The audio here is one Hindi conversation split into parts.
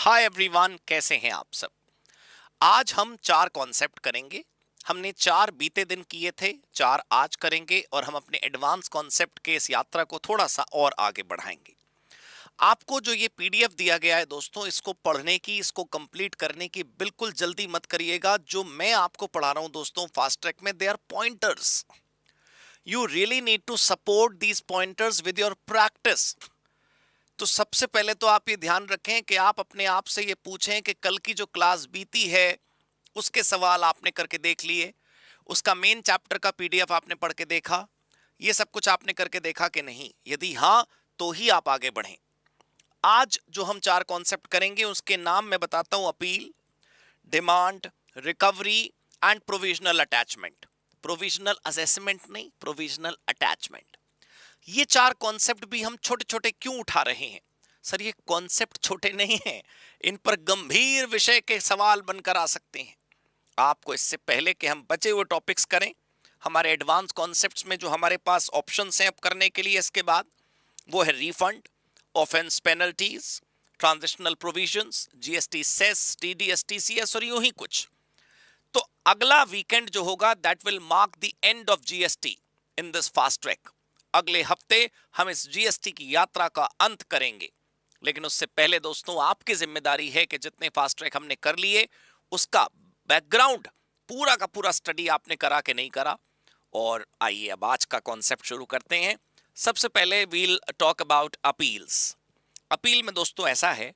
हाय एवरीवन, कैसे हैं आप सब। आज हम चार कॉन्सेप्ट करेंगे। हमने चार बीते दिन किए थे, चार आज करेंगे और हम अपने एडवांस कॉन्सेप्ट के इस यात्रा को थोड़ा सा और आगे बढ़ाएंगे। आपको जो ये पीडीएफ दिया गया है दोस्तों, इसको पढ़ने की, इसको कंप्लीट करने की बिल्कुल जल्दी मत करिएगा। जो मैं आपको पढ़ा रहा हूं दोस्तों फास्ट ट्रैक में, they are pointers. You really need to support these pointers with your practice. तो सबसे पहले तो आप ये ध्यान रखें कि आप अपने आप से ये पूछें कि कल की जो क्लास बीती है उसके सवाल आपने करके देख लिए, उसका मेन चैप्टर का पीडीएफ आपने पढ़ के देखा, ये सब कुछ आपने करके देखा कि नहीं। यदि हाँ, तो ही आप आगे बढ़ें। आज जो हम चार कॉन्सेप्ट करेंगे उसके नाम मैं बताता हूं: appeal, demand, recovery and provisional attachment. Provisional assessment नहीं, प्रोविजनल अटैचमेंट। ये चार कॉन्सेप्ट भी हम छोटे छोटे क्यों उठा रहे हैं? सर, ये कॉन्सेप्ट छोटे नहीं हैं, इन पर गंभीर विषय के सवाल बनकर आ सकते हैं। आपको इससे पहले कि हम बचे हुए टॉपिक्स करें, हमारे एडवांस कॉन्सेप्ट्स में जो हमारे पास ऑप्शंस हैं अब करने के लिए इसके बाद, वो है refund, offence penalties, transitional provisions, GST cess, TDS, TCS और यूं ही कुछ। तो अगला वीकेंड जो होगा, that will mark the end of GST in this fast track. अगले हफ्ते हम इस जीएसटी की यात्रा का अंत करेंगे। लेकिन उससे पहले दोस्तों, आपकी जिम्मेदारी है कि जितने फास्ट ट्रैक हमने कर लिए उसका बैकग्राउंड पूरा का पूरा स्टडी आपने करा कि नहीं करा। और आइए अब आज का कॉन्सेप्ट शुरू करते हैं। सबसे पहले we'll talk about appeals. Appeal में दोस्तों ऐसा है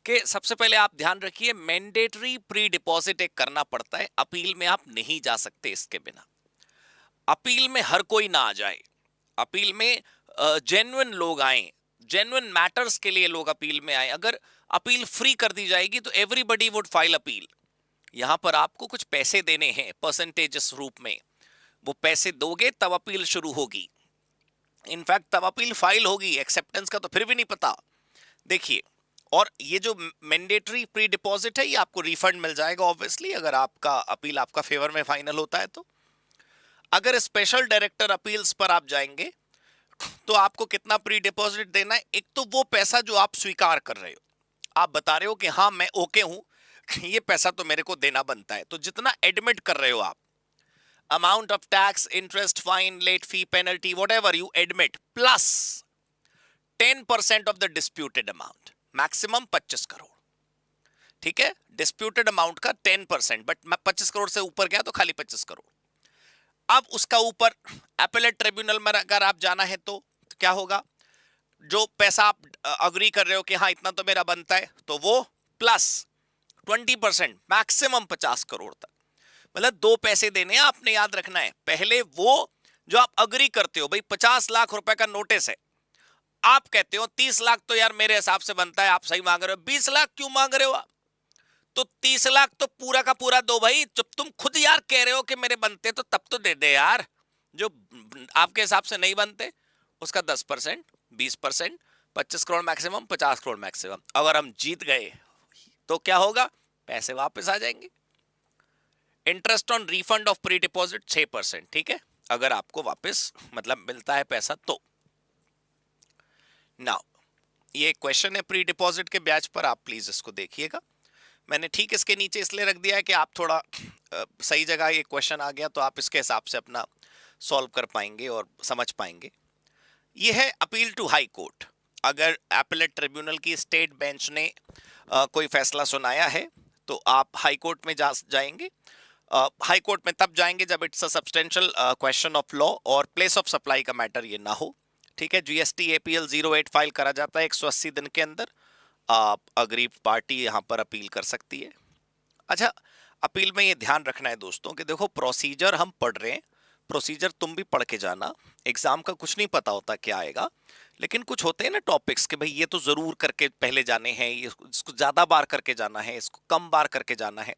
कि सबसे पहले आप ध्यान रखिए, मैंडेटरी प्री डिपॉजिट एक करना पड़ता है। अपील में आप नहीं जा सकते इसके बिना। अपील में हर कोई ना आ जाए। अपील में जेन्युइन लोग आए, जेन्युइन मैटर्स के लिए लोग अपील में आए। अगर अपील फ्री कर दी जाएगी तो एवरीबडी वुड फाइल अपील। यहां पर आपको कुछ पैसे देने हैं परसेंटेजेस रूप में। वो पैसे दोगे तब अपील शुरू होगी। इनफैक्ट तब अपील फाइल होगी। एक्सेप्टेंस का तो फिर भी नहीं पता। देखिए, और ये जो मैंडेटरी प्री डिपॉजिट है, ये आपको रिफंड मिल जाएगा ऑब्वियसली, अगर आपका अपील आपका फेवर में फाइनल होता है तो। अगर स्पेशल डायरेक्टर अपील्स पर आप जाएंगे तो आपको कितना प्री डिपॉजिट देना है? एक तो वो पैसा जो आप स्वीकार कर रहे हो, आप बता रहे हो कि हाँ मैं ओके हूं, ये पैसा तो मेरे को देना बनता है। तो जितना एडमिट कर रहे हो आप, amount of tax, interest, fine, late fee, penalty, whatever you admit, plus 10% of the disputed amount, maximum 25 crore. ठीक है, डिस्प्यूटेड अमाउंट का 10%, बट 25 करोड़ से ऊपर गया तो खाली 25 करोड़। अब उसका ऊपर एपेलेट ट्रिब्यूनल में अगर आप जाना है तो क्या होगा? जो पैसा आप अग्री कर रहे हो कि हाँ इतना तो मेरा बनता है, तो वो प्लस 20%, मैक्सिमम 50 करोड़ तक। मतलब दो पैसे देने हैं, आपने याद रखना है। पहले वो जो आप अग्री करते हो, भाई 50 लाख रुपए का नोटिस है, आप कहते हो 30 लाख तो यार मेरे हिसाब से बनता है, आप सही मांग रहे हो, 20 लाख क्यों मांग रहे हो आप? तो 30 लाख तो पूरा का पूरा दो भाई। जब तुम खुद यार कह रहे हो कि मेरे बनते तो तब तो दे दे यार। जो आपके हिसाब से नहीं बनते उसका 10%, 20%, 25 करोड़ मैक्सिमम, 50 करोड़ मैक्सिमम। अगर हम जीत गए तो क्या होगा? पैसे वापस आ जाएंगे। Interest on refund of pre deposit 6%। ठीक है, अगर आपको वापस मतलब मिलता है पैसा तो। नाउ ये क्वेश्चन है प्री डिपॉजिट के ब्याज पर, आप प्लीज इसको देखिएगा। मैंने ठीक इसके नीचे इसलिए रख दिया है कि आप थोड़ा सही जगह ये क्वेश्चन आ गया तो आप इसके हिसाब से अपना सॉल्व कर पाएंगे और समझ पाएंगे। ये है अपील टू हाई कोर्ट। अगर एपेलेट ट्रिब्यूनल की स्टेट बेंच ने कोई फैसला सुनाया है तो आप हाई कोर्ट में जाएंगे। हाई कोर्ट में तब जाएंगे जब it's a substantial question of law और प्लेस ऑफ सप्लाई का मैटर ये ना हो। ठीक है, जीएसटी एपीएल 08 फाइल करा जाता है 180 दिन के अंदर। आप अग्रीव पार्टी यहां पर अपील कर सकती है। अच्छा, अपील में ये ध्यान रखना है दोस्तों कि देखो, प्रोसीजर हम पढ़ रहे हैं, प्रोसीजर तुम भी पढ़ के जाना। एग्जाम का कुछ नहीं पता होता क्या आएगा, लेकिन कुछ होते हैं ना टॉपिक्स के भाई ये तो जरूर करके पहले जाने हैं, ये इसको ज्यादा बार करके जाना है, इसको कम बार करके जाना है।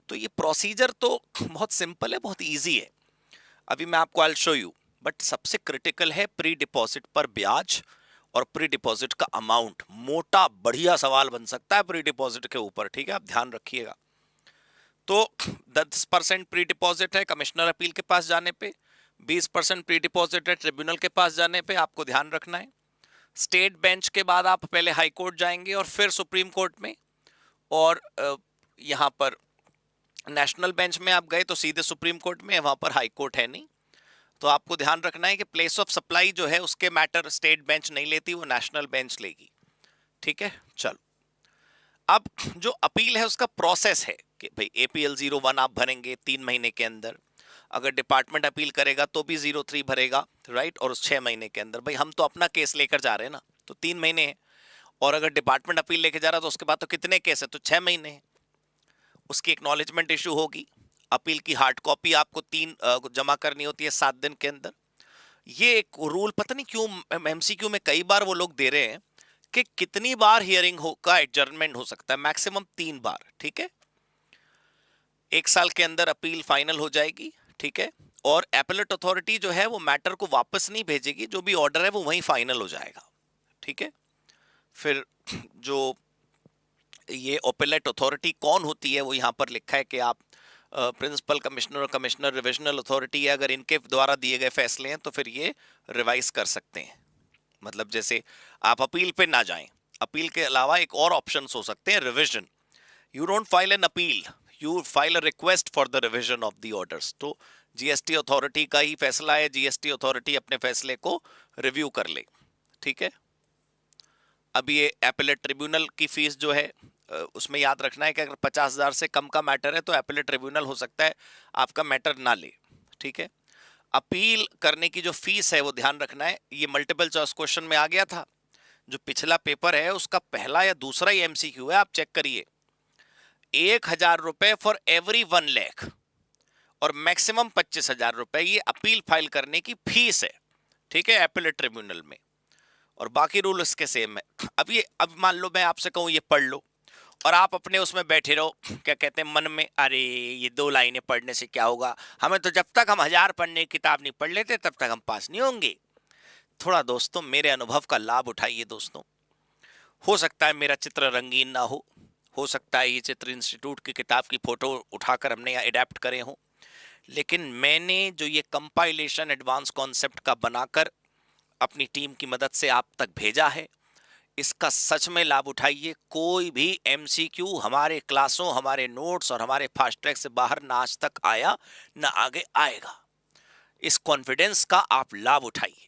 तो ये प्रोसीजर तो बहुत सिंपल है, बहुत ईजी है। अभी मैं आपको आई शो यू, बट सबसे क्रिटिकल है प्री डिपॉजिट पर ब्याज और प्री डिपॉजिट का अमाउंट। मोटा बढ़िया सवाल बन सकता है प्री डिपॉजिट के ऊपर। ठीक है, आप ध्यान रखिएगा। तो 10% प्री डिपॉजिट है कमिश्नर अपील के पास जाने पे, 20% प्री डिपॉजिट है ट्रिब्यूनल के पास जाने पे, आपको ध्यान रखना है। स्टेट बेंच के बाद आप पहले हाई कोर्ट जाएंगे और फिर सुप्रीम कोर्ट में, और यहाँ पर नेशनल बेंच में आप गए तो सीधे सुप्रीम कोर्ट में, वहां पर हाई कोर्ट है नहीं। तो आपको ध्यान रखना है कि प्लेस ऑफ सप्लाई जो है उसके मैटर स्टेट बेंच नहीं लेती, वो नेशनल बेंच लेगी। ठीक है, चलो अब जो अपील है उसका प्रोसेस है कि भाई APL 01 आप भरेंगे 3 महीने के अंदर, अगर डिपार्टमेंट अपील करेगा तो भी 03 भरेगा, राइट, और उस 6 महीने के अंदर। भाई हम तो अपना केस लेकर जा रहे हैं ना, तो 3 महीने है, और अगर डिपार्टमेंट अपील लेके जा रहा है तो उसके बाद तो कितने केस है, तो 6 महीने है। उसकी एक्नॉलेजमेंट इशू होगी, अपील की हार्ड कॉपी आपको 3 जमा करनी होती है 7 दिन के अंदर। ये एक रूल पता नहीं क्यों MCQ में कई बार वो लोग दे रहे हैं कि कितनी बार हियरिंग का एडजर्नमेंट हो सकता है, मैक्सिमम 3 बार। ठीक है, 1 साल के अंदर अपील फाइनल हो जाएगी। ठीक है, और एपेलेट अथॉरिटी जो है वो मैटर को वापस नहीं भेजेगी, जो भी ऑर्डर है वो वहीं फाइनल हो जाएगा। ठीक है, फिर जो ये एपेलेट अथॉरिटी कौन होती है वो यहाँ पर लिखा है कि आप प्रिंसिपल कमिश्नर और कमिश्नर रिविजनल अथॉरिटी है, अगर इनके द्वारा दिए गए फैसले हैं तो फिर ये रिवाइज कर सकते हैं। मतलब जैसे आप अपील पे ना जाएं, अपील के अलावा एक और ऑप्शन हो सकते हैं, revision. You don't file an appeal, you file a request for the revision of the orders. तो GST अथॉरिटी का ही फैसला है, GST अथॉरिटी अपने फैसले को रिव्यू कर ले। ठीक है, अब ये एपेलेट ट्रिब्यूनल की फीस जो है उसमें याद रखना है कि अगर 50,000 से कम का मैटर है तो एपेलेट ट्रिब्यूनल हो सकता है आपका मैटर ना ले। ठीक है, अपील करने की जो फीस है वो ध्यान रखना है, ये मल्टीपल चॉइस क्वेश्चन में आ गया था। जो पिछला पेपर है उसका पहला या दूसरा ही MCQ है, आप चेक करिए। 1,000 रुपए फॉर एवरी 1 लाख और मैक्सिमम 25,000 रुपए ये अपील फाइल करने की फीस है। ठीक है, एपेलेट ट्रिब्यूनल में, और बाकी रूल इसके सेम है। अब मान लो मैं आपसे कहूं ये पढ़ लो, और आप अपने उसमें बैठे रहो, क्या कहते हैं, मन में, अरे ये 2 लाइनें पढ़ने से क्या होगा, हमें तो जब तक हम 1000 पढ़ने की किताब नहीं पढ़ लेते तब तक हम पास नहीं होंगे। थोड़ा दोस्तों मेरे अनुभव का लाभ उठाइए दोस्तों। हो सकता है मेरा चित्र रंगीन ना हो सकता है ये चित्र इंस्टीट्यूट की किताब की फोटो उठाकर हमने अडेप्ट करे हो, लेकिन मैंने जो ये कंपाइलेशन एडवांस कॉन्सेप्ट का बनाकर अपनी टीम की मदद से आप तक भेजा है, इसका सच में लाभ उठाइए। कोई भी MCQ हमारे क्लासों, हमारे नोट्स और हमारे फास्ट ट्रैक से बाहर ना आज तक आया, ना आगे आएगा। इस कॉन्फिडेंस का आप लाभ उठाइए।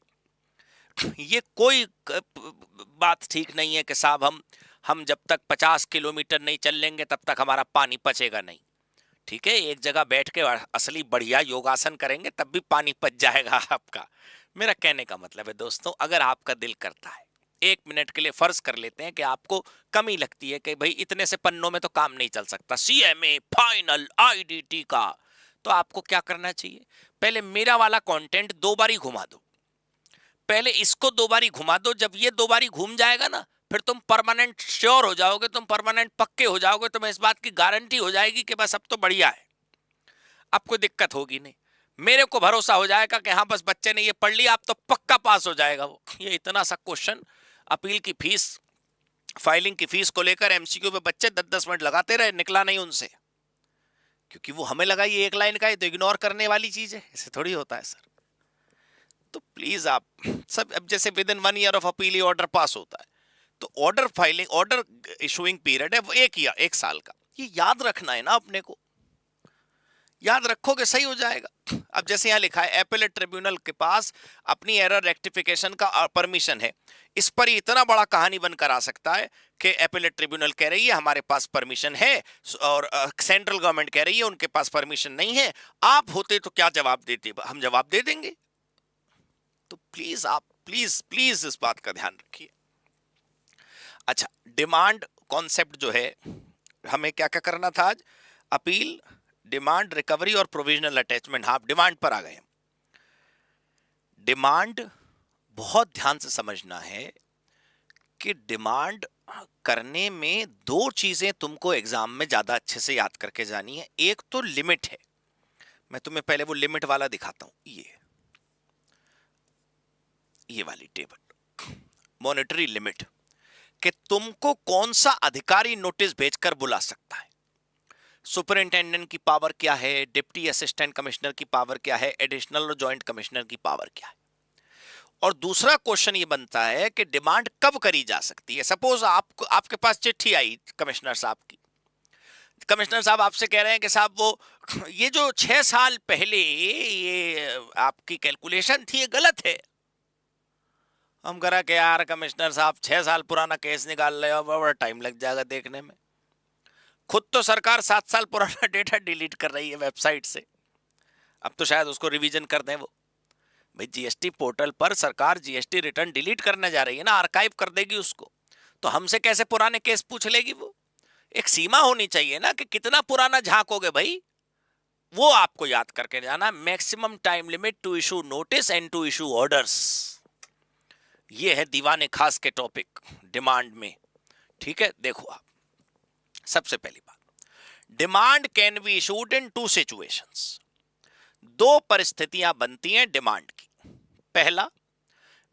ये कोई बात ठीक नहीं है कि साहब हम जब तक 50 किलोमीटर नहीं चल लेंगे तब तक हमारा पानी पचेगा नहीं। ठीक है, एक जगह बैठ के असली बढ़िया योगासन करेंगे तब भी पानी पच जाएगा आपका। मेरा कहने का मतलब है दोस्तों, अगर आपका दिल करता है, 1 मिनट के लिए फर्ज कर लेते हैं कि आपको कमी लगती है कि भाई इतने से पन्नों में तो काम नहीं चल सकता, CMA फाइनल IDT का, तो आपको क्या करना चाहिए, पहले मेरा वाला कंटेंट 2 बारी घुमा दो, पहले इसको 2 बारी घुमा दो। जब ये 2 बारी घूम जाएगा ना, फिर तुम परमानेंट श्योर हो जाओगे, तुम परमानेंट पक्के हो जाओगे, तुम्हें इस बात की गारंटी हो जाएगी कि बस अब तो बढ़िया है, अब कोई दिक्कत होगी नहीं। मेरे को भरोसा हो जाएगा कि हाँ बस बच्चे ने ये पढ़ लिया, अब तो पक्का पास हो जाएगा वो। ये इतना सा क्वेश्चन अपील की फीस, फाइलिंग की फीस को लेकर MCQ पे बच्चे 10-10 मिनट लगाते रहे, निकला नहीं उनसे, क्योंकि वो हमें लगा ये 1 लाइन का है तो इग्नोर करने वाली चीज है। ऐसे थोड़ी होता है सर। तो प्लीज आप सब, अब जैसे with in 1 year of appeal order pass होता है, तो order filing, order issuing period है वो 1 साल का। ये याद रखना है ना अपने को, याद रखोगे सही हो जाएगा। अब जैसे यहाँ लिखा है एपेलेट ट्रिब्यूनल के पास अपनी एरर रेक्टिफिकेशन का परमिशन है, इस पर ही इतना बड़ा कहानी बनकर आ सकता है कि एपेलेट ट्रिब्यूनल कह रही है हमारे पास परमिशन है, और सेंट्रल गवर्नमेंट कह रही है उनके पास परमिशन नहीं है। आप होते तो क्या जवाब देते, हम जवाब दे देंगे। तो प्लीज आप प्लीज प्लीज इस बात का ध्यान रखिए। अच्छा, डिमांड कॉन्सेप्ट जो है, हमें क्या क्या करना था आज, अपील, डिमांड, रिकवरी और प्रोविजनल अटैचमेंट। हाँ, डिमांड पर आ गए। डिमांड बहुत ध्यान से समझना है कि डिमांड करने में 2 चीजें तुमको एग्जाम में ज्यादा अच्छे से याद करके जानी है। एक तो लिमिट है, मैं तुम्हें पहले वो लिमिट वाला दिखाता हूं, ये वाली टेबल, मॉनेटरी लिमिट, कि तुमको कौन सा अधिकारी नोटिस भेजकर बुला सकता है। सुपरिंटेंडेंट की पावर क्या है, डिप्टी असिस्टेंट कमिश्नर की पावर क्या है, एडिशनल और जॉइंट कमिश्नर की पावर क्या है। और दूसरा क्वेश्चन ये बनता है कि डिमांड कब करी जा सकती है। सपोज आपको आपके पास चिट्ठी आई कमिश्नर साहब की, कमिश्नर साहब आपसे कह रहे हैं कि साहब वो ये जो 6 साल पहले ये आपकी कैलकुलेशन थी ये गलत है। हम करा कि यार कमिश्नर साहब 6 साल पुराना केस निकाल रहे हो, बड़ा टाइम लग जाएगा देखने में। खुद तो सरकार 7 साल पुराना डेटा डिलीट कर रही है वेबसाइट से, अब तो शायद उसको रिवीजन कर दें वो। भाई जीएसटी पोर्टल पर सरकार जीएसटी रिटर्न डिलीट करने जा रही है ना, आर्काइव कर देगी उसको, तो हमसे कैसे पुराने केस पूछ लेगी वो। एक सीमा होनी चाहिए ना कि कितना पुराना झांकोगे भाई, वो आपको याद करके जाना। Maximum time limit to issue notice and to issue orders, ये है दीवाने खास के टॉपिक डिमांड में। ठीक है, देखो आप, सबसे पहली बात, demand can be issued in 2 situations. 2 परिस्थितियां बनती हैं डिमांड की। पहला,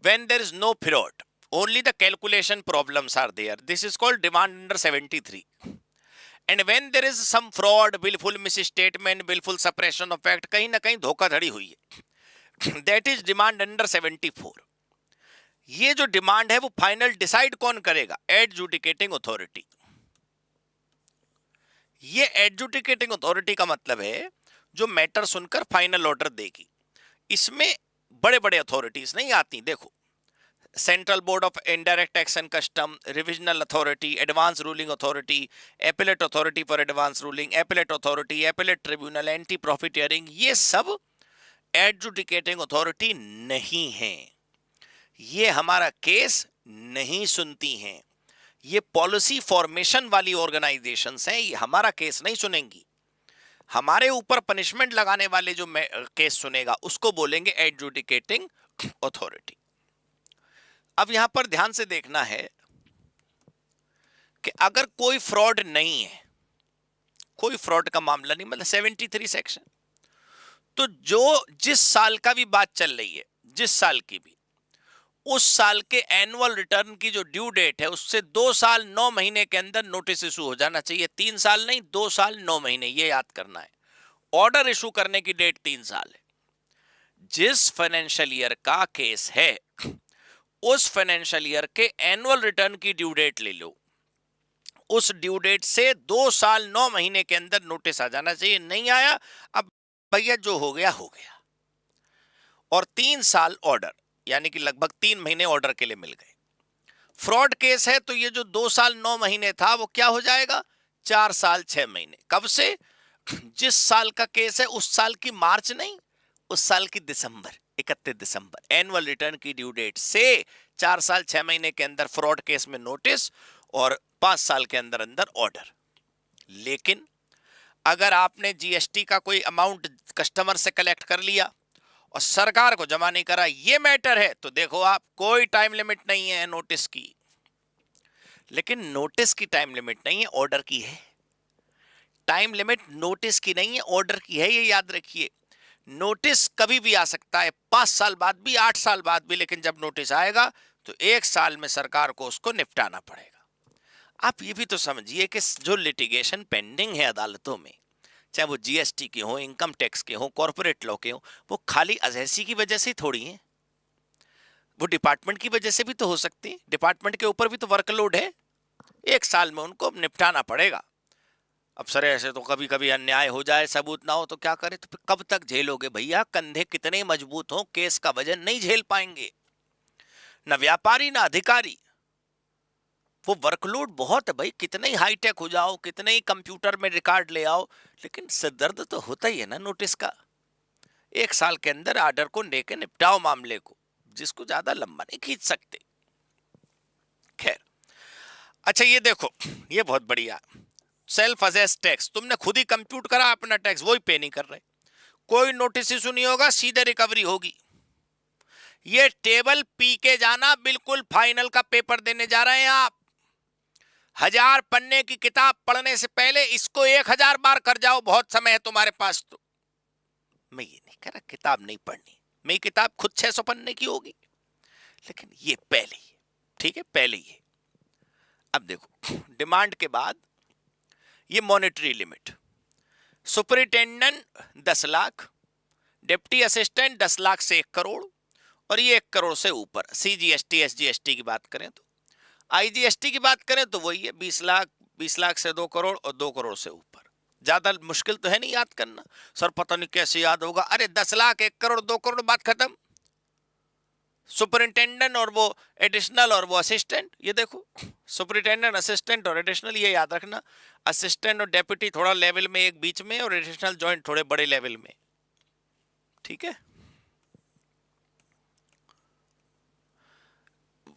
when there is no fraud, only the calculation problems are there, this is called demand under 73. And when there is some fraud, willful misstatement, willful suppression of fact, कहीं ना कहीं धोखाधड़ी हुई है, that is demand under 74. ये जो डिमांड है वो फाइनल डिसाइड कौन करेगा? Adjudicating authority. ये एडजुडिकेटिंग अथॉरिटी का मतलब है जो मैटर सुनकर फाइनल ऑर्डर देगी। इसमें बड़े बड़े अथॉरिटीज नहीं आती। देखो, central board of indirect tax and custom, revisional authority, advance ruling authority, appellate authority for advance ruling, appellate authority, appellate tribunal, anti profiteering, ये सब एडजुडिकेटिंग अथॉरिटी नहीं है। ये हमारा केस नहीं सुनती हैं। ये पॉलिसी फॉर्मेशन वाली ऑर्गेनाइजेशंस हैं, ये हमारा केस नहीं सुनेंगी। हमारे ऊपर पनिशमेंट लगाने वाले जो केस सुनेगा उसको बोलेंगे एडजुडिकेटिंग अथॉरिटी। अब यहां पर ध्यान से देखना है कि अगर कोई फ्रॉड नहीं है, कोई फ्रॉड का मामला नहीं, मतलब 73 सेक्शन, तो जो जिस साल का भी बात चल रही है, जिस साल की भी, उस साल के एनुअल रिटर्न की जो ड्यू डेट है उससे 2 साल 9 महीने के अंदर नोटिस इशू हो जाना चाहिए। 3 साल नहीं, 2 साल 9 महीने, ये याद करना है। ऑर्डर इशू करने की डेट 3 साल है। जिस फाइनेंशियल ईयर का केस है उस फाइनेंशियल ईयर के एनुअल रिटर्न की ड्यू डेट ले लो, उस ड्यू डेट से 2 साल 9 महीने के अंदर नोटिस आ जाना चाहिए। नहीं आया, अब भैया जो हो गया हो गया। और 3 साल ऑर्डर, यानी कि लगभग 3 महीने ऑर्डर के लिए मिल गए। फ्रॉड केस है तो ये जो 2 साल 9 महीने था वो क्या हो जाएगा? 4 साल 6 महीने। कब से? जिस साल का केस है उस साल की मार्च नहीं, उस साल की दिसंबर, 31 दिसंबर एनुअल रिटर्न की ड्यू डेट से 4 साल 6 महीने के अंदर फ्रॉड केस में नोटिस और 5 साल के अंदर अंदर ऑर्डर। लेकिन अगर आपने जीएसटी का कोई अमाउंट कस्टमर से कलेक्ट कर लिया और सरकार को जमा नहीं करा, ये मैटर है, तो देखो आप, कोई टाइम लिमिट नहीं है नोटिस की। लेकिन नोटिस की टाइम लिमिट नहीं है, ऑर्डर की है। टाइम लिमिट नोटिस की नहीं है, ऑर्डर की है, ये याद रखिए। नोटिस कभी भी आ सकता है, 5 साल बाद भी, 8 साल बाद भी, लेकिन जब नोटिस आएगा तो 1 साल में सरकार को उसको निपटाना पड़ेगा। आप ये भी तो समझिए कि जो लिटिगेशन पेंडिंग है अदालतों में, चाहे वो जीएसटी के हो, इनकम टैक्स के हो, कॉर्पोरेट लॉ के हो, वो खाली अजैसी की वजह से ही थोड़ी है, वो डिपार्टमेंट की वजह से भी तो हो सकती है। डिपार्टमेंट के ऊपर भी तो वर्कलोड है, 1 साल में उनको निपटाना पड़ेगा। अब सर ऐसे तो कभी कभी अन्याय हो जाए, सबूत ना हो तो क्या करे, तो फिर कब तक झेलोगे भैया? कंधे कितने मजबूत हो, केस का वजन नहीं झेल पाएंगे, ना व्यापारी ना अधिकारी। वो वर्कलोड बहुत है भाई, कितने ही हाईटेक हो जाओ, कितने ही कंप्यूटर में रिकॉर्ड ले आओ, लेकिन सिरदर्द तो होता ही है ना नोटिस का। 1 साल के अंदर ऑर्डर को लेके निपटाओ मामले को, जिसको ज्यादा लंबा नहीं खींच सकते। खैर, अच्छा ये देखो, ये बहुत बढ़िया, सेल्फ असेस टैक्स, तुमने खुद ही कंप्यूट करा अपना टैक्स, वही पे नहीं कर रहे, कोई नोटिस इशू नहीं होगा, सीधे रिकवरी होगी। ये टेबल पी के जाना, बिल्कुल फाइनल का पेपर देने जा रहे हैं आप। 1000 पन्ने की किताब पढ़ने से पहले इसको 1000 बार कर जाओ, बहुत समय है तुम्हारे पास। तो मैं ये नहीं कह रहा किताब नहीं पढ़नी, मेरी किताब खुद 600 पन्ने की होगी, लेकिन ये पहले ही, ठीक है, पहले ही। अब देखो, डिमांड के बाद ये monetary limit, superintendent 10 lakh, deputy assistant 10 lakh से 1 करोड़, और ये 1 करोड़ से ऊपर। CGST SGST की बात करें तो, IGST की बात करें तो वही है 20 लाख, 20 लाख से 2 करोड़ और 2 करोड़ से ऊपर। ज्यादा मुश्किल तो है नहीं याद करना। सर पता नहीं कैसे याद होगा, अरे 10 लाख 1 करोड़ 2 करोड़, बात खत्म। सुपरिंटेंडेंट और वो एडिशनल और वो असिस्टेंट, ये देखो सुपरिंटेंडेंट असिस्टेंट और एडिशनल, ये याद रखना। असिस्टेंट और डेप्यूटी थोड़ा लेवल में एक बीच में, और एडिशनल जॉइंट थोड़े बड़े लेवल में, ठीक है।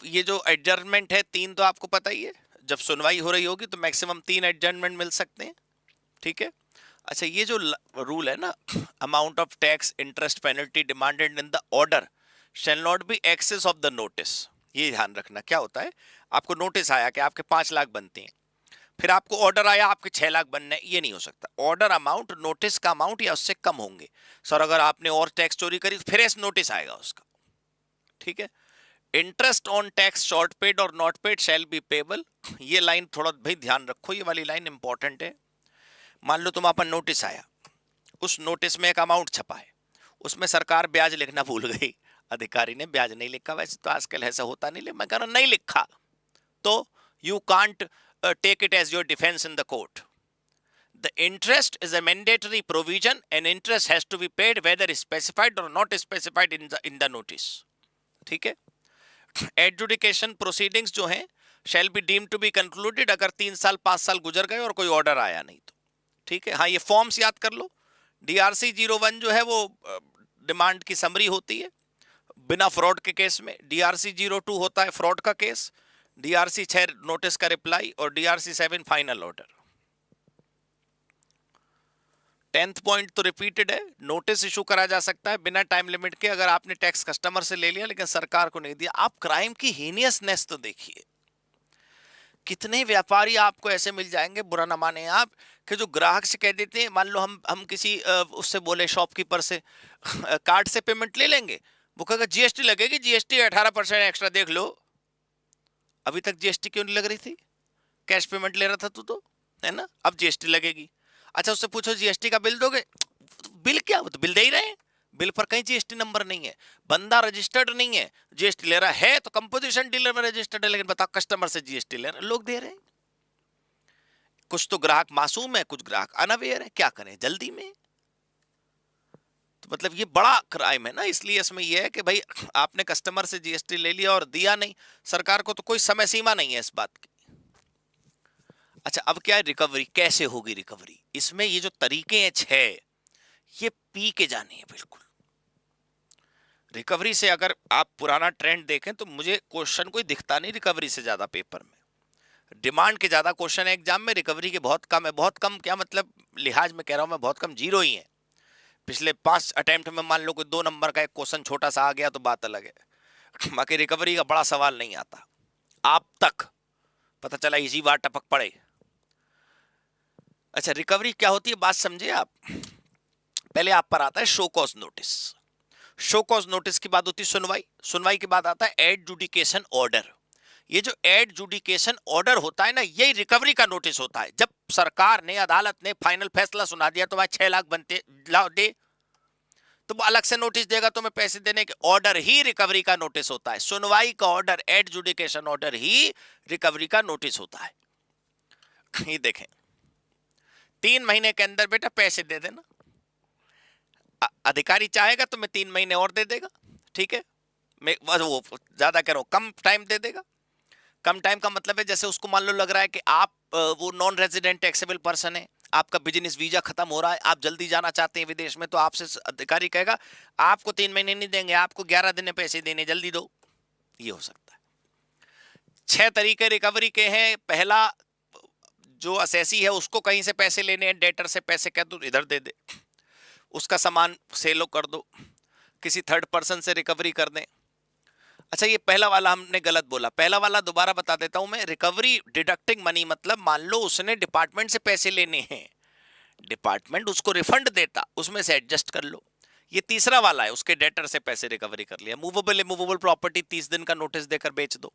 ये जो एडजर्नमेंट है 3 तो आपको पता ही है, जब सुनवाई हो रही होगी तो मैक्सिमम 3 एडजर्नमेंट मिल सकते हैं, ठीक है। अच्छा, ये जो रूल है ना, amount of tax interest penalty demanded in the order shall not be excess of the notice, ये ध्यान रखना। क्या होता है, आपको नोटिस आया कि आपके 5 लाख बनते हैं, फिर आपको ऑर्डर आया आपके 6 लाख बनने, ये नहीं हो सकता। ऑर्डर अमाउंट नोटिस का अमाउंट या उससे कम होंगे। सर अगर आपने और टैक्स चोरी करी तो फिर ऐसे नोटिस आएगा उसका, ठीक है। Interest on tax short paid और not paid shall be payable, ये लाइन थोड़ा भाई ध्यान रखो, ये वाली लाइन इंपॉर्टेंट है। मान लो तुम अपन नोटिस आया, उस नोटिस में एक अमाउंट छपा है, उसमें सरकार ब्याज लिखना भूल गई, अधिकारी ने ब्याज नहीं लिखा। वैसे तो आजकल ऐसा होता नहीं, मैं कह रहा नहीं लिखा तो you can't take it as your defence in the court. The interest is a mandatory provision and interest has to be paid whether specified और not specified in the notice, ठीक है। एडजुडिकेशन प्रोसीडिंग्स जो हैं shall be deemed to be concluded अगर 3 साल 5 साल गुजर गए और कोई ऑर्डर आया नहीं तो, ठीक है। हाँ, ये फॉर्म्स याद कर लो। DRC 01 जो है वो डिमांड की समरी होती है बिना फ्रॉड के केस में। DRC 02 होता है फ्रॉड का केस, DRC 6 नोटिस का रिप्लाई, और DRC 7 final order. 10th point तो रिपीटेड है, नोटिस इशू करा जा सकता है बिना टाइम लिमिट के अगर आपने टैक्स कस्टमर से ले लिया लेकिन सरकार को नहीं दिया। आप क्राइम की हीनियसनेस तो देखिए, कितने व्यापारी आपको ऐसे मिल जाएंगे, बुरा ना माने आप, कि जो ग्राहक से कह देते हैं, मान लो हम किसी उससे बोले शॉपकीपर से कार्ड से पेमेंट ले लेंगे, वो कहेगा GST लगेगी, GST 18% एक्स्ट्रा देख लो। अभी तक GST क्यों नहीं लग रही थी, कैश पेमेंट ले रहा था तू तो, है ना, अब GST लगेगी। अच्छा, उससे पूछो GST का बिल दोगे, बिल क्या, वो तो बिल दे ही रहे हैं, बिल पर कहीं GST नंबर नहीं है, बंदा रजिस्टर्ड नहीं है, GST ले रहा है तो कंपोजिशन डीलर में रजिस्टर्ड है, लेकिन बताओ कस्टमर से GST ले रहे हैं, लोग दे रहे हैं। कुछ तो ग्राहक मासूम है, कुछ ग्राहक अनअवेयर है, क्या करें जल्दी में। तो मतलब ये बड़ा क्राइम है ना, इसलिए इसमें यह है कि भाई आपने कस्टमर से GST ले लिया और दिया नहीं, सरकार को तो कोई समय सीमा नहीं है इस बात की। अच्छा, अब क्या है, रिकवरी कैसे होगी। रिकवरी इसमें ये जो तरीके हैं 6, ये पी के जाने हैं बिल्कुल। रिकवरी से अगर आप पुराना ट्रेंड देखें तो मुझे क्वेश्चन कोई दिखता नहीं रिकवरी से ज्यादा पेपर में। डिमांड के ज्यादा क्वेश्चन है एग्जाम में, रिकवरी के बहुत कम है। बहुत कम क्या मतलब, लिहाज में कह रहा हूं मैं, बहुत कम, 0 ही है। पिछले 5 अटेम्प्ट में मान लो कोई 2 नंबर का एक क्वेश्चन छोटा सा आ गया तो बात अलग है, बाकी रिकवरी का बड़ा सवाल नहीं आता। आप तक पता चला इसी बार टपक पड़े। अच्छा, रिकवरी क्या होती है बात समझे आप। पहले आप पर आता है show cause notice, show cause notice के बाद होती है सुनवाई, सुनवाई के बाद आता है एडजुडिकेशन ऑर्डर। ये जो एडजुडिकेशन ऑर्डर होता है ना, यही रिकवरी का नोटिस होता है। जब सरकार ने, अदालत ने फाइनल फैसला सुना दिया तो वहां 6 लाख बनते लाओ दे, तो वो अलग से नोटिस देगा तुम्हें पैसे देने के, ऑर्डर ही रिकवरी का नोटिस होता है। सुनवाई का ऑर्डर, एडजुडिकेशन ऑर्डर ही रिकवरी का नोटिस होता है। ये देखें, 3 महीने के अंदर बेटा पैसे दे देना, अधिकारी चाहेगा तो मैं 3 महीने और दे देगा, ठीक है। मैं वो ज्यादा कह रहा हूं, कम टाइम दे देगा। कम टाइम का मतलब है जैसे उसको मान लो लग रहा है कि आप वो नॉन रेजिडेंट टैक्सेबल पर्सन है, आपका बिजनेस वीजा खत्म हो रहा है, आप जल्दी जाना चाहते हैं विदेश में, तो आपसे अधिकारी कहेगा आपको 3 महीने नहीं देंगे, आपको 11 दिन पैसे देने, जल्दी दो। ये हो सकता है। 6 तरीके रिकवरी के हैं। पहला, जो असेसी है उसको कहीं से पैसे लेने हैं, डेटर से पैसे कह दो इधर दे दे, उसका सामान सेलो कर दो, किसी थर्ड पर्सन से रिकवरी कर दें। अच्छा, ये पहला वाला हमने गलत बोला, पहला वाला दोबारा बता देता हूं मैं। रिकवरी डिडक्टिंग मनी मतलब मान लो उसने डिपार्टमेंट से पैसे लेने हैं, डिपार्टमेंट उसको रिफंड देता, उसमें से एडजस्ट कर लो। ये तीसरा वाला है, उसके डेटर से पैसे रिकवरी कर लिया। मूवेबल इमूवेबल प्रॉपर्टी 30 दिन का नोटिस देकर बेच दो।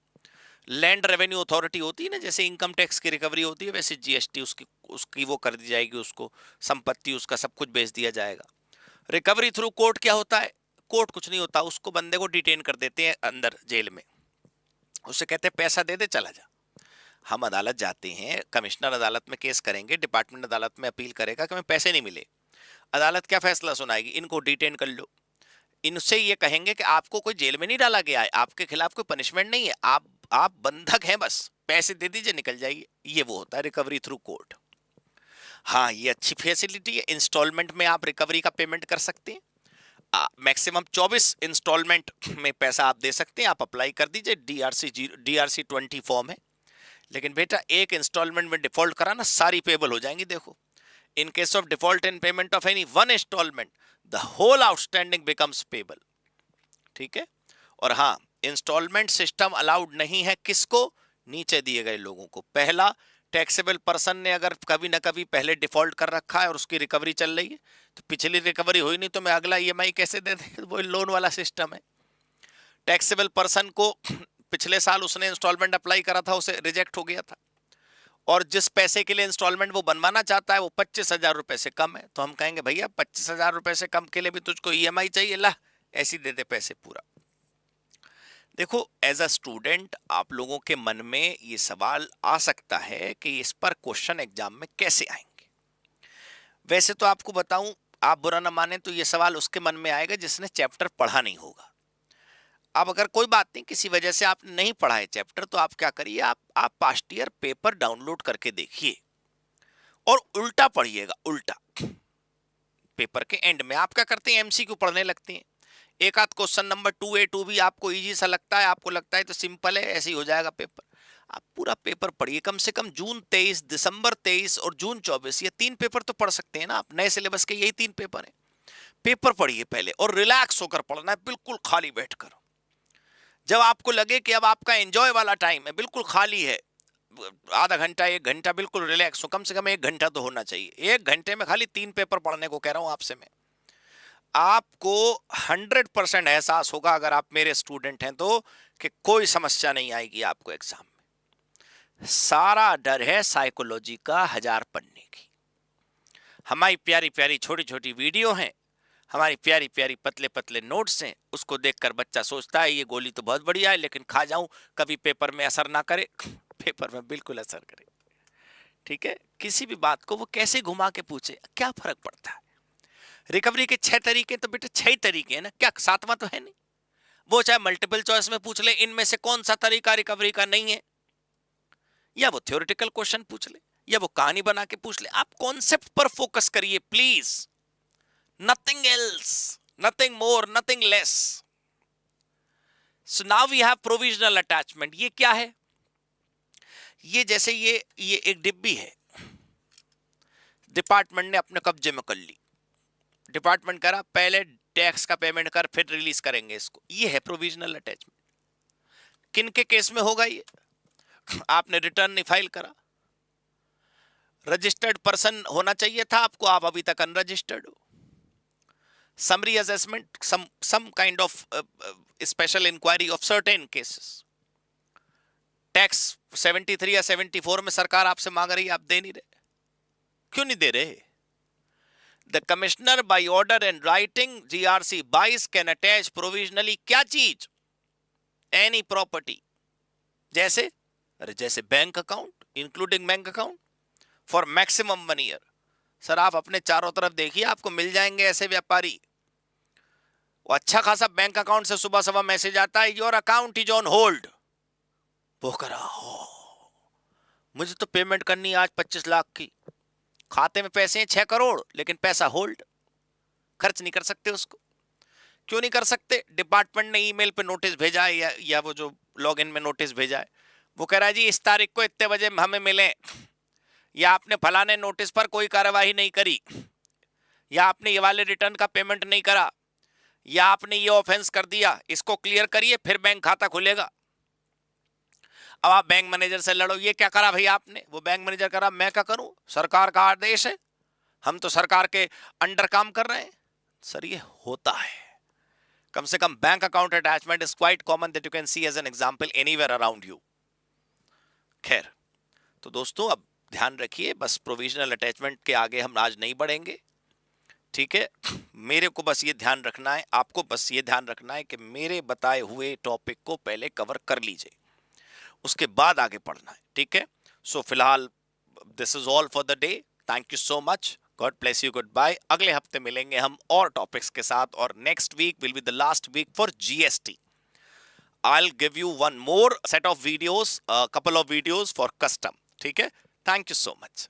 लैंड रेवेन्यू अथॉरिटी होती है ना, जैसे इनकम टैक्स की रिकवरी होती है, वैसे GST उसकी वो कर दी जाएगी, उसको संपत्ति उसका सब कुछ बेच दिया जाएगा। रिकवरी थ्रू कोर्ट क्या होता है, कोर्ट कुछ नहीं होता, उसको बंदे को डिटेन कर देते हैं अंदर जेल में, उससे कहते हैं पैसा दे दे चला जा। हम अदालत जाते हैं, कमिश्नर अदालत में केस करेंगे, डिपार्टमेंट अदालत में अपील करेगा कि हमें पैसे नहीं मिले। अदालत क्या फैसला सुनाएगी? इनको डिटेन कर लो। इनसे ये कहेंगे कि आपको कोई जेल में नहीं डाला गया है, आपके खिलाफ कोई पनिशमेंट नहीं है, आप बंधक हैं, बस पैसे दे दीजिए निकल जाइए। ये वो होता है रिकवरी थ्रू कोर्ट। हाँ, ये अच्छी फैसिलिटी है, इंस्टॉलमेंट में आप रिकवरी का पेमेंट कर सकते हैं। मैक्सिमम 24 इंस्टॉलमेंट में पैसा आप दे सकते हैं। आप अप्लाई कर दीजिए, DRC 20 फॉर्म है। लेकिन बेटा एक इंस्टॉलमेंट में डिफॉल्ट करा ना, सारी पेबल हो जाएंगी। देखो, in case of default in payment of any one installment, the whole outstanding becomes payable. ठीक है। और हाँ, इंस्टॉलमेंट सिस्टम अलाउड नहीं है किसको? नीचे दिए गए लोगों को। पहला, टैक्सेबल पर्सन ने अगर कभी ना कभी पहले डिफॉल्ट कर रखा है और उसकी रिकवरी चल रही है, तो पिछली रिकवरी हुई नहीं तो मैं अगला EMI कैसे दे दे? वो लोन वाला सिस्टम है। टैक्सेबल पर्सन को पिछले साल उसने इंस्टॉलमेंट अप्लाई करा था, उसे रिजेक्ट हो गया था, और जिस पैसे के लिए इंस्टॉलमेंट वो बनवाना चाहता है वो 25,000 रुपए से कम है, तो हम कहेंगे भैया 25,000 रुपए से कम के लिए भी तुझको EMI चाहिए, ला ऐसी दे दे पैसे पूरा। देखो, एज अ स्टूडेंट आप लोगों के मन में ये सवाल आ सकता है कि इस पर क्वेश्चन एग्जाम में कैसे आएंगे। वैसे तो आपको बताऊं, आप बुरा ना माने तो ये सवाल उसके मन में आएगा जिसने चैप्टर पढ़ा नहीं होगा। अब अगर कोई बात नहीं, किसी वजह से आप नहीं पढ़ा है चैप्टर, तो आप क्या करिए, आप पास्ट ईयर पेपर डाउनलोड करके देखिए और उल्टा पढ़िएगा। उल्टा पेपर के एंड में आप क्या करते हैं, MCQ पढ़ने लगते हैं। एक आध क्वेश्चन नंबर 2A 2B आपको इजी सा लगता है, आपको लगता है तो सिंपल है, ऐसे ही हो जाएगा पेपर। आप पूरा पेपर पढ़िए, कम से कम जून 23, दिसंबर 23 और जून 24, ये 3 पेपर तो पढ़ सकते हैं ना आप। नए सिलेबस के यही 3 पेपर हैं। पेपर पढ़िए पहले, और रिलैक्स होकर पढ़ना है, बिल्कुल खाली बैठकर। जब आपको लगे कि अब आपका एंजॉय वाला टाइम है, बिल्कुल खाली है, आधा घंटा 1 घंटा बिल्कुल रिलैक्स हो, कम से कम 1 घंटा तो होना चाहिए। 1 घंटे में खाली 3 पेपर पढ़ने को कह रहा हूं आपसे मैं। आपको 100% एहसास होगा, अगर आप मेरे स्टूडेंट हैं तो, कि कोई समस्या नहीं आएगी आपको एग्जाम में। सारा डर है साइकोलॉजी का 1000 पन्ने की। हमारी प्यारी प्यारी छोटी छोटी वीडियो हैं, हमारी प्यारी प्यारी पतले पतले नोट्स हैं, उसको देखकर बच्चा सोचता है ये गोली तो बहुत बढ़िया है, लेकिन खा जाऊं कभी पेपर में असर ना करे। पेपर में बिल्कुल असर करे। ठीक है, किसी भी बात को वो कैसे घुमा के पूछे, क्या फर्क पड़ता है। रिकवरी के 6 तरीके तो बेटा 6 तरीके हैं ना, क्या 7वां तो है नहीं। वो चाहे मल्टीपल चॉइस में पूछ ले, इनमें से कौन सा तरीका रिकवरी का नहीं है, या वो थ्योरेटिकल क्वेश्चन पूछ ले, या वो कहानी बना के पूछ ले। आप कॉन्सेप्ट पर फोकस करिए please, nothing else, nothing more, nothing less. So now we have provisional attachment. ये क्या है? ये जैसे ये एक डिब्बी है, डिपार्टमेंट ने अपने कब्जे में कर ली। डिपार्टमेंट करा, पहले टैक्स का पेमेंट कर, फिर रिलीज करेंगे इसको। ये है प्रोविजनल अटैचमेंट। किन के केस में होगा ये? आपने रिटर्न नहीं फाइल करा, रजिस्टर्ड पर्सन होना चाहिए था आपको, आप अभी तक अनरजिस्टर्ड हो। Summary assessment, some kind of special inquiry of certain cases. Tax 73 या 74 में सरकार आपसे मांग रही है, आप दे नहीं रहे। क्यों नहीं दे रहे? The commissioner by order and writing GRC 22 can attach provisionally क्या चीज? Any property. जैसे bank account, including bank account, for maximum 1 year. Sir आप अपने चारों तरफ देखिए, आपको मिल जाएंगे ऐसे व्यापारी। वो अच्छा खासा बैंक अकाउंट से सुबह सुबह मैसेज आता है, your account is on hold. वो करा हो, मुझे तो पेमेंट करनी आज 25 लाख की, खाते में पैसे हैं 6 करोड़, लेकिन पैसा होल्ड, खर्च नहीं कर सकते उसको। क्यों नहीं कर सकते? डिपार्टमेंट ने ईमेल पे नोटिस भेजा है, या वो जो लॉगिन में नोटिस भेजा है, वो कह रहा है जी इस तारीख को इतने बजे हमें मिले, या आपने फलाने नोटिस पर कोई कार्यवाही नहीं करी, या आपने ये वाले रिटर्न का पेमेंट नहीं करा, या आपने ये ऑफेंस कर दिया, इसको क्लियर करिए फिर बैंक खाता खुलेगा। अब आप बैंक मैनेजर से लड़ो, ये क्या करा भाई आपने? वो बैंक मैनेजर करा, मैं क्या करूं, सरकार का आदेश है, हम तो सरकार के अंडर काम कर रहे हैं। सर ये होता है, कम से कम bank account attachment is quite common that you can see as an example anywhere around you. खैर, तो दोस्तों अब ध्यान रखिए, बस प्रोविजनल अटैचमेंट के आगे हम आज नहीं बढ़ेंगे, ठीक है। मेरे को बस ये ध्यान रखना है, आपको बस ये ध्यान रखना है कि मेरे बताए हुए टॉपिक को पहले कवर कर लीजिए, उसके बाद आगे पढ़ना है, ठीक है। सो फिलहाल this is all for the day. Thank you so much, God bless you, goodbye. अगले हफ्ते मिलेंगे हम और टॉपिक्स के साथ, और next week will be the last week for GST. I'll give you one more set of videos, a couple of videos for custom, ठीक है। Thank you so much.